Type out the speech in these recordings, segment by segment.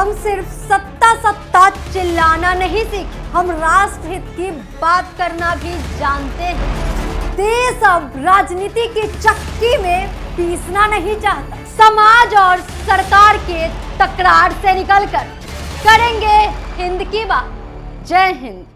हम सिर्फ सत्ता सत्ता चिल्लाना नहीं सीखे, हम राष्ट्र हित की बात करना भी जानते हैं। देश अब राजनीति की चक्की में पीसना नहीं चाहता। समाज और सरकार के तकरार से निकलकर करेंगे हिंद की बात। जय हिंद।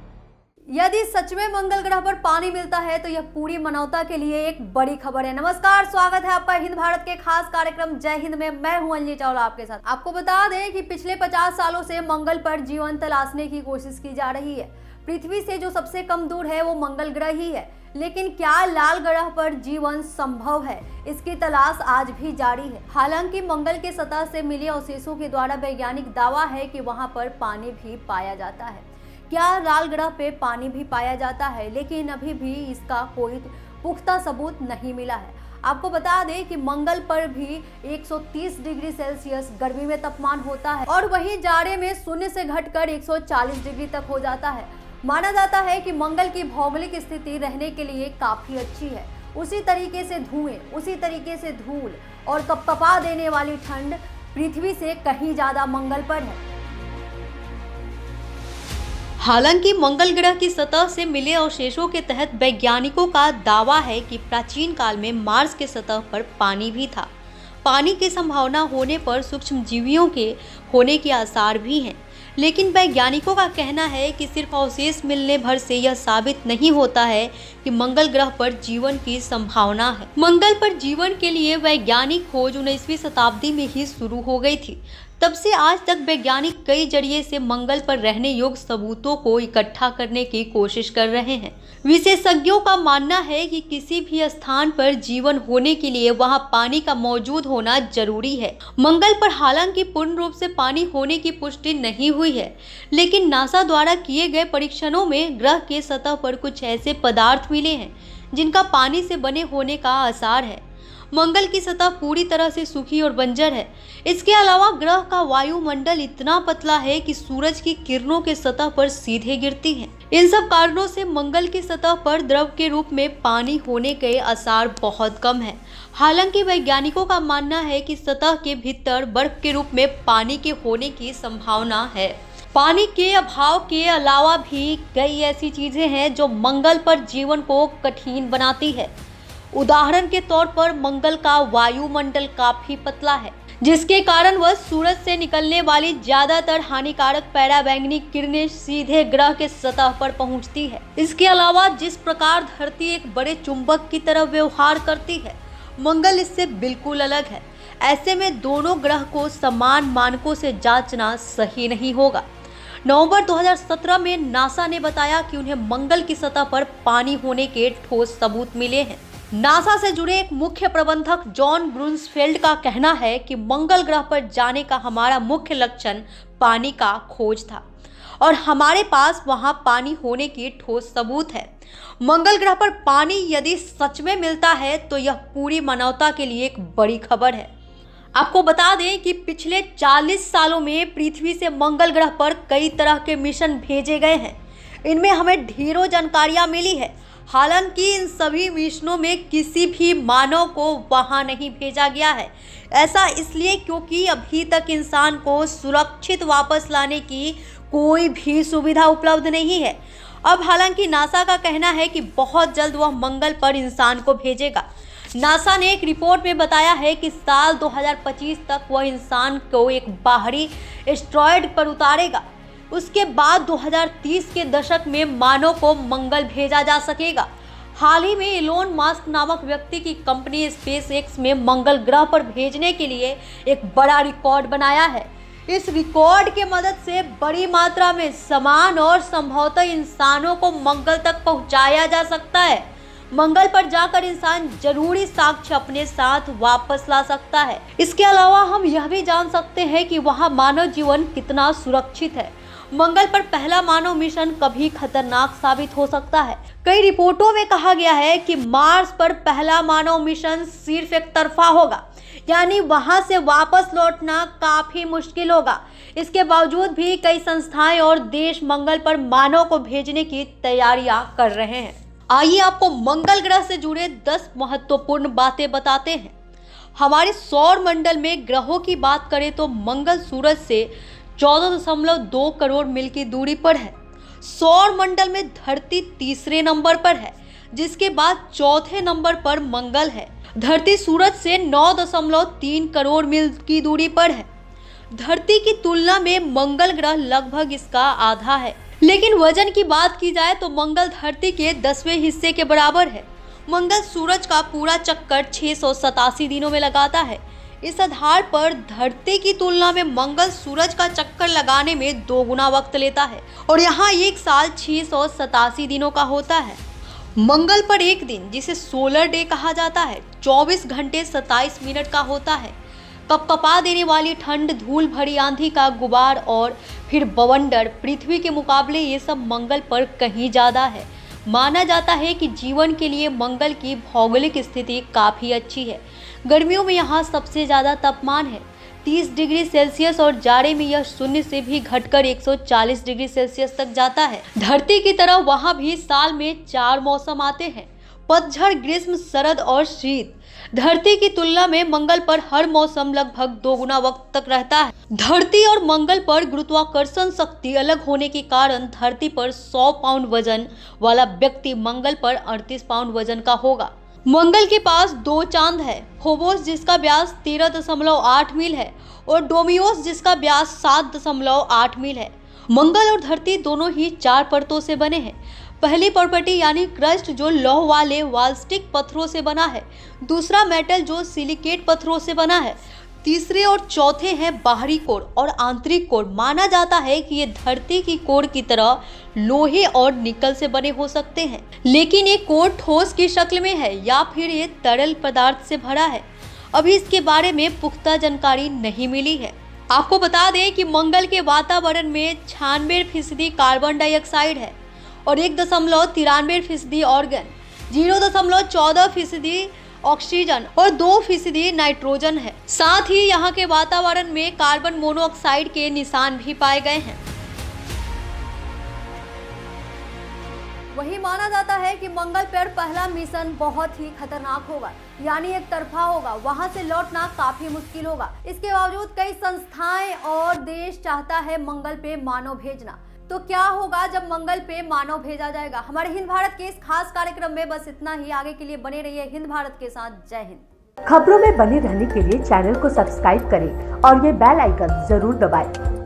यदि सच में मंगल ग्रह पर पानी मिलता है तो यह पूरी मानवता के लिए एक बड़ी खबर है। नमस्कार, स्वागत है आपका हिंद भारत के खास कार्यक्रम जय हिंद में। मैं हूं अंजलि चावला आपके साथ। आपको बता दें कि पिछले 50 सालों से मंगल पर जीवन तलाशने की कोशिश की जा रही है। पृथ्वी से जो सबसे कम दूर है वो मंगल ग्रह ही है, लेकिन क्या लाल ग्रह पर जीवन संभव है, इसकी तलाश आज भी जारी है। हालांकि मंगल के सतह से मिले अवशेषों के द्वारा वैज्ञानिक दावा है कि वहां पर पानी भी पाया जाता है। क्या लाल ग्रह पे पानी भी पाया जाता है, लेकिन अभी भी इसका कोई पुख्ता सबूत नहीं मिला है। आपको बता दें कि मंगल पर भी 130 डिग्री सेल्सियस गर्मी में तापमान होता है और वहीं जाड़े में शून्य से घटकर 140 डिग्री तक हो जाता है। माना जाता है कि मंगल की भौगोलिक स्थिति रहने के लिए काफी अच्छी है। उसी तरीके से धुएं, उसी तरीके से धूल और कपकपा देने वाली ठंड पृथ्वी से कहीं ज्यादा मंगल पर है। हालांकि मंगल ग्रह की सतह से मिले अवशेषों के तहत वैज्ञानिकों का दावा है कि प्राचीन काल में मार्स के सतह पर पानी भी था। पानी की संभावना होने पर सूक्ष्म जीवियों के होने के आसार भी हैं, लेकिन वैज्ञानिकों का कहना है कि सिर्फ अवशेष मिलने भर से यह साबित नहीं होता है कि मंगल ग्रह पर जीवन की संभावना है। मंगल पर जीवन के लिए वैज्ञानिक खोज 19वीं शताब्दी में ही शुरू हो गई थी। तब से आज तक वैज्ञानिक कई जरिए से मंगल पर रहने योग्य सबूतों को इकट्ठा करने की कोशिश कर रहे हैं। विशेषज्ञों का मानना है कि किसी भी स्थान पर जीवन होने के लिए वहां पानी का मौजूद होना जरूरी है। मंगल पर हालांकि पूर्ण रूप से पानी होने की पुष्टि नहीं हुई है, लेकिन नासा द्वारा किए गए परीक्षणों में ग्रह के सतह पर कुछ ऐसे पदार्थ मिले हैं जिनका पानी से बने होने का आसार है। मंगल की सतह पूरी तरह से सूखी और बंजर है। इसके अलावा ग्रह का वायुमंडल इतना पतला है कि सूरज की किरणों के सतह पर सीधे गिरती हैं। इन सब कारणों से मंगल की सतह पर द्रव के रूप में पानी होने के आसार बहुत कम है। हालांकि वैज्ञानिकों का मानना है कि सतह के भीतर बर्फ के रूप में पानी के होने की संभावना है। पानी के अभाव के अलावा भी कई ऐसी चीजें हैं जो मंगल पर जीवन को कठिन बनाती है। उदाहरण के तौर पर मंगल का वायुमंडल काफी पतला है, जिसके कारण वह सूरज से निकलने वाली ज्यादातर हानिकारक पराबैंगनी किरणें सीधे ग्रह के सतह पर पहुंचती है। इसके अलावा जिस प्रकार धरती एक बड़े चुंबक की तरह व्यवहार करती है, मंगल इससे बिल्कुल अलग है। ऐसे में दोनों ग्रह को समान मानकों से जांचना सही नहीं होगा। नवंबर 2017 में नासा ने बताया कि उन्हें मंगल की सतह पर पानी होने के ठोस सबूत मिले हैं। नासा से जुड़े एक मुख्य प्रबंधक जॉन ब्रूंसफेल्ड का कहना है कि मंगल ग्रह पर जाने का हमारा मुख्य लक्ष्य पानी का खोज था और हमारे पास वहां पानी होने के ठोस सबूत है। मंगल ग्रह पर पानी यदि सच में मिलता है तो यह पूरी मानवता के लिए एक बड़ी खबर है। आपको बता दें कि पिछले 40 सालों में पृथ्वी से मंगल ग्रह पर कई तरह के मिशन भेजे गए हैं। इनमें हमें ढेरों जानकारियां मिली है। हालांकि इन सभी मिशनों में किसी भी मानव को वहां नहीं भेजा गया है। ऐसा इसलिए क्योंकि अभी तक इंसान को सुरक्षित वापस लाने की कोई भी सुविधा उपलब्ध नहीं है। अब हालांकि नासा का कहना है कि बहुत जल्द वह मंगल पर इंसान को भेजेगा। नासा ने एक रिपोर्ट में बताया है कि साल 2025 तक वह इंसान को एक बाहरी एस्टेरॉयड पर उतारेगा। उसके बाद 2030 के दशक में मानव को मंगल भेजा जा सकेगा। हाल ही में इलोन मस्क नामक व्यक्ति की कंपनी स्पेस एक्स में मंगल ग्रह पर भेजने के लिए एक बड़ा रिकॉर्ड बनाया है। इस रिकॉर्ड के मदद से बड़ी मात्रा में सामान और संभवतः इंसानों को मंगल तक पहुंचाया जा सकता है। मंगल पर जाकर इंसान जरूरी साक्ष्य अपने साथ वापस ला सकता है। इसके अलावा हम यह भी जान सकते हैं कि वहां मानव जीवन कितना सुरक्षित है। मंगल पर पहला मानव मिशन कभी खतरनाक साबित हो सकता है। कई रिपोर्टों में कहा गया है कि मार्स पर पहला मानव मिशन सिर्फ एक तरफा होगा, यानी वहां से वापस लौटना काफी मुश्किल होगा। इसके बावजूद भी कई संस्थाएं और देश मंगल पर मानव को भेजने की तैयारियां कर रहे हैं। आइए आपको मंगल ग्रह से जुड़े 10 महत्वपूर्ण बातें बताते हैं। हमारे सौर मंडल में ग्रहों की बात करें तो मंगल सूरज से 14.2 करोड़ मील की दूरी पर है। सौर मंडल में धरती तीसरे नंबर पर है, जिसके बाद चौथे नंबर पर मंगल है। धरती सूरज से 9.3 करोड़ मील की दूरी पर है। धरती की तुलना में मंगल ग्रह लगभग इसका आधा है। लेकिन वजन की बात की जाए तो मंगल धरती के 10वें हिस्से के बराबर है। मंगल सूरज का पूरा चक्कर 687 दिनों में लगाता है। इस आधार पर धरती की तुलना में मंगल सूरज का चक्कर लगाने में 2 गुना वक्त लेता है और यहाँ एक साल 687 दिनों का होता है। मंगल पर एक दिन, जिसे सोलर डे कहा जाता है, 24 घंटे 27 मिनट का होता है। कपकपा देने वाली ठंड, धूल भरी आंधी का गुबार और फिर बवंडर, पृथ्वी के मुकाबले ये सब मंगल पर कहीं ज्यादा है। माना जाता है कि जीवन के लिए मंगल की भौगोलिक स्थिति काफी अच्छी है। गर्मियों में यहाँ सबसे ज्यादा तापमान है 30 डिग्री सेल्सियस और जाड़े में यह शून्य से भी घटकर 140 डिग्री सेल्सियस तक जाता है। धरती की तरह वहाँ भी साल में 4 मौसम आते हैं, पतझड़, ग्रीष्म, शरद और शीत। धरती की तुलना में मंगल पर हर मौसम लगभग 2 गुना वक्त तक रहता है। धरती और मंगल पर गुरुत्वाकर्षण शक्ति अलग होने के कारण धरती पर 100 पाउंड वजन वाला व्यक्ति मंगल पर 38 पाउंड वजन का होगा। मंगल के पास 2 चांद है, फोबोस जिसका व्यास 13.8 मील है और डोमियोस जिसका व्यास 7.8 मील है। मंगल और धरती दोनों ही 4 परतों से बने हैं। पहली प्रॉपर्टी यानी क्रस्ट जो लौह वाले वाल्स्टिक पत्थरों से बना है, दूसरा मेटल जो सिलिकेट पत्थरों से बना है, तीसरे और चौथे हैं बाहरी कोर और आंतरिक कोर। माना जाता है कि ये धरती की कोर की तरह लोहे और निकल से बने हो सकते हैं, लेकिन ये कोर ठोस की शक्ल में है या फिर ये तरल पदार्थ से भरा है। अभी इसके बारे में पुख्ता जानकारी नहीं मिली है। आपको बता दें कि मंगल के वातावरण में 96% कार्बन डाइऑक्साइड है और 1.93% ऑर्गन, 0.14% ऑक्सीजन और 2% नाइट्रोजन है। साथ ही यहाँ के वातावरण में कार्बन मोनोऑक्साइड के निशान भी पाए गए हैं। वही माना जाता है कि मंगल पर पहला मिशन बहुत ही खतरनाक होगा, यानी एक तरफा होगा। वहां से लौटना काफी मुश्किल होगा। इसके बावजूद कई संस्थाएं और देश चाहता है मंगल पे मानव भेजना। तो क्या होगा जब मंगल पे मानव भेजा जाएगा? हमारे हिंद भारत के इस खास कार्यक्रम में बस इतना ही। आगे के लिए बने रहिए हिंद भारत के साथ। जय हिंद। खबरों में बने रहने के लिए चैनल को सब्सक्राइब करें और ये बेल आइकन जरूर दबाएं।